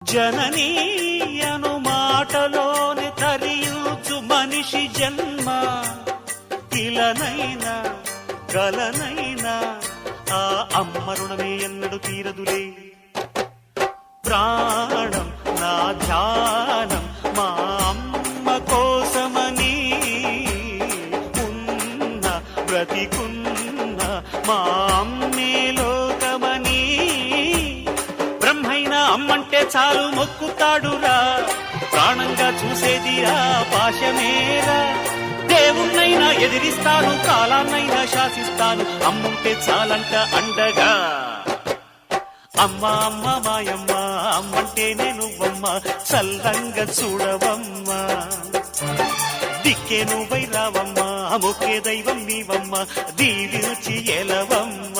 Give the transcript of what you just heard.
జననీ అను మాటలోని తరియుచు మనిషి జన్మ ఇలనైనా కలనైనా ఆ అమ్మ రుణమే ఎన్నడు తీరదులే. ప్రాణం నా ధ్యానం మా అమ్మ కోసమని ఉన్న బ్రతికున్న మా అమ్మే లోకమని బ్రహ్మైనా అమ్మంటే చాలు మొక్కుతాడురా. ప్రాణంగా చూసేది ఆ పాశమేరా. దేవుణ్ణైనా ఎదిరిస్తాను, కాలాన్నైనా శాసిస్తాను, అమ్ముంటే చాలంట అండగా. అమ్మ అమ్మ మాయమ్మ అమ్మంటేనే నువ్వమ్మ, చల్లంగా చూడవమ్మ. దిక్కే నువ్వై రావమ్మ, మొక్కే దైవం నీవమ్మ, దీవించి ఎలవమ్మ.